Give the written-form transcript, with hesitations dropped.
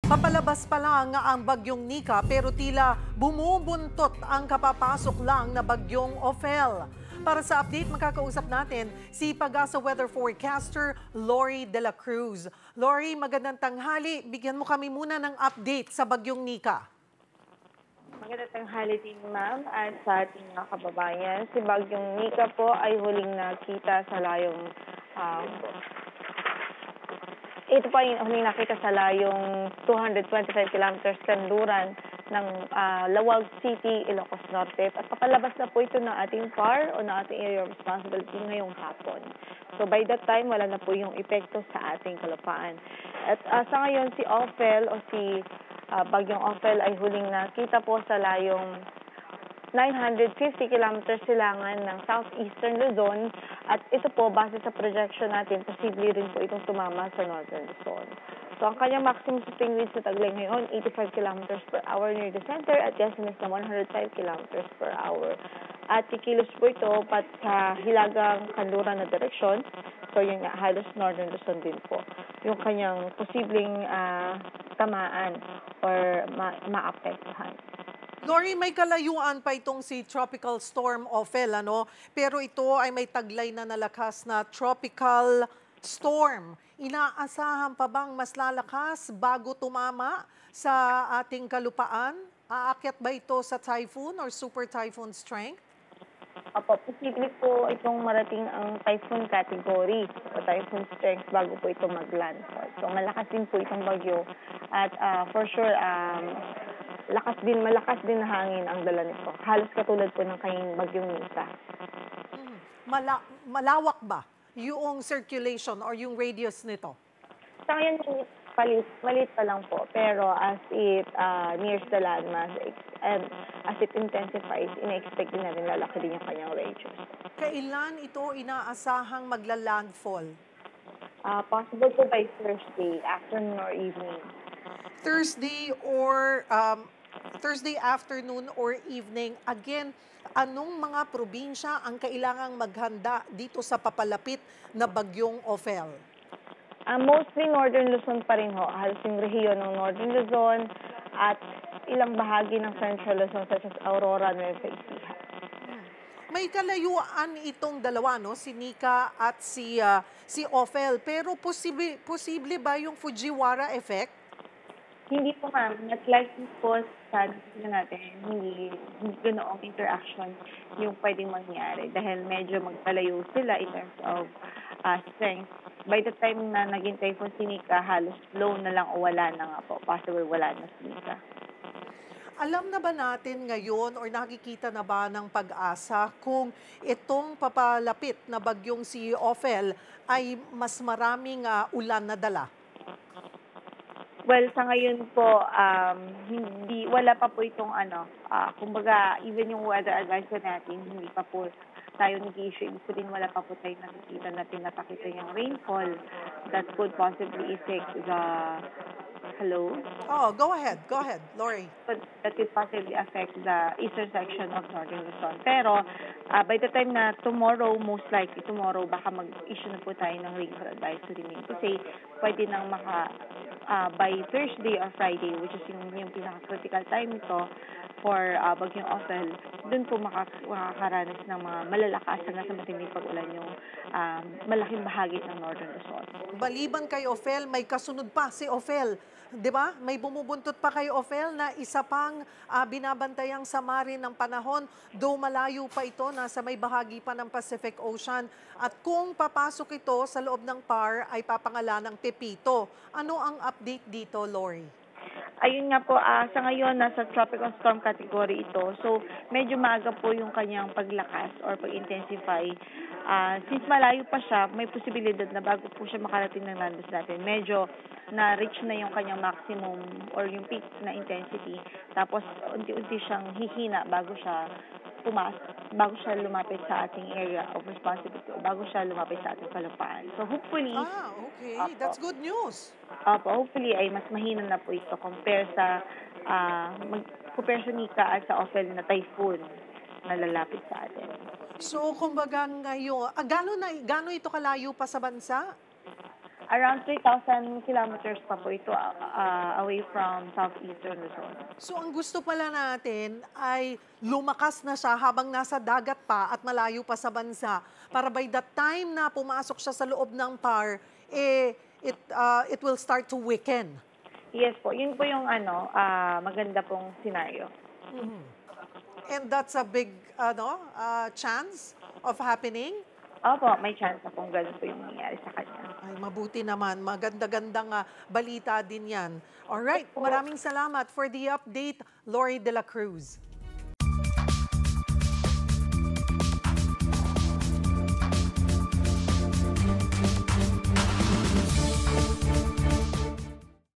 Papalabas pa lang ang bagyong Nika pero tila bumubuntot ang kapapasok lang na bagyong Ophel. Para sa update, makakausap natin si Pag-asa Weather Forecaster Lori De La Cruz. Lori, magandang tanghali. Bigyan mo kami muna ng update sa bagyong Nika. Magandang tanghali din, ma'am, at sa ating mga kababayan. Si Bagyong Nika po ay huling nakita sa layong ito pa yung huling nakita sa layong 225 kilometers kanluran ng Lawag City, Ilocos Norte. At papalabas na po ito ng ating PAR o ng ating area of responsibility ngayong hapon. So by that time, wala na po yung epekto sa ating kalupaan. At sa ngayon, si Ophel o si Bagyong Ophel ay huling nakita po sa layong 950 kilometers silangan ng southeastern Luzon at ito po base sa projection natin posible rin po itong tumama sa northern Luzon. So ang kanyang maximum sweeping wind sa Taglay ngayon 85 kilometers per hour near the center at gustiness na 105 kilometers per hour. At kikilos po ito pat sa hilagang kanluran na direksyon. So yun nga, halos northern Luzon din po. Yung kanyang posibleng tamaan or maapektuhan. Lori, may kalayuan pa itong si Tropical Storm Ophel, ano? Pero ito ay may taglay na nalakas na tropical storm. Inaasahan pa bang mas lalakas bago tumama sa ating kalupaan? Aakyat ba ito sa typhoon or super typhoon strength? Opo, posible po itong marating ang typhoon category o typhoon strength bago po ito mag-landfall. So malakas din po itong bagyo at for sure malakas din na hangin ang dala nito. Halos katulad po ng kanyang bagyong Nika. Malawak ba yung circulation or yung radius nito? Sa ngayon, maliit pa lang po. Pero as it nears the landmass and as it intensifies, ina-expect din natin lalaki din yung kanyang radius. Kailan ito inaasahang magla-landfall? Possible po by Thursday, afternoon or evening. Thursday afternoon or evening. Again, anong mga probinsya ang kailangang maghanda dito sa papalapit na bagyong Ophel? Mostly Northern Luzon pa rin ho. Halos yung rehiyon ng Northern Luzon at ilang bahagi ng Central Luzon such as Aurora, Nueva Ecija. May kalayuan itong dalawa, no? Si Nika at si Ophel. Pero posible ba yung Fujiwara effect? Hindi po, ma'am. Not likely po sa natin, hindi ganoong interaction yung pwedeng mangyari dahil medyo magpalayo sila in terms of strength. By the time na naging typhoon si Nika, halos low na lang o wala na nga po. Possible wala na si Nika. Alam na ba natin ngayon or nakikita na ba ng Pag-asa kung itong papalapit na bagyong si Ophel ay mas maraming ulan na dala? Well, sa ngayon po, wala pa po itong kumbaga, even yung weather advice natin, hindi pa po tayo nag-issue. Ibig sabihin, wala pa po tayo nakikita na pinapakita yung rainfall that could possibly affect the... Hello? Oh, go ahead, Lori. That could possibly affect the eastern section of Northern Luzon. Pero, by the time na tomorrow, most likely tomorrow, baka mag-issue na po tayo ng rainfall advisory. Kasi pwede nang by Thursday or Friday, which is yung pinaka-critical time ito for bagyong Ophel, dun po makakaranas ng mga malalakas hanggang sa matinding pag-ulan yung malaking bahagi ng Northern Luzon. Baliban kay Ophel, may kasunod pa si Ophel. 'Di ba? May bumubuntot pa kay Ophel na isa pang binabantayang samarin ng panahon, though malayo pa ito, nasa may bahagi pa ng Pacific Ocean. At kung papasok ito sa loob ng PAR, ay papangalan ng Pepito. Ano ang update dito, Lori? Ayun nga po, sa ngayon, nasa tropical storm category ito. So, medyo maaga po yung kanyang paglakas or pag-intensify. Since malayo pa siya, may posibilidad na bago po siya makarating ng landas natin, medyo na-reach na yung kanyang maximum or yung peak na intensity. Tapos, unti-unti siyang hihina bago siya lumapit sa ating area of responsibility o bago siya lumapit sa ating kalupaan. So, hopefully... okay. That's good news. Hopefully ay mas mahina na po ito compare sa Nika at sa Ophel na typhoon na lalapit sa atin. So, kumbaga ngayon, gaano ito kalayo pa sa bansa? Around 3,000 kilometers pa po ito away from southeastern Luzon. So ang gusto pala natin ay lumakas na siya habang nasa dagat pa at malayo pa sa bansa para by the time na pumasok siya sa loob ng PAR, it will start to weaken. Yes po, yun po yung maganda pong scenario. And that's a big chance of happening. Opo, may chance na kung ganun po yung mangyayari sa kanya. Ay, mabuti naman. Maganda-gandang balita din yan. Alright, maraming salamat for the update, Lori de la Cruz.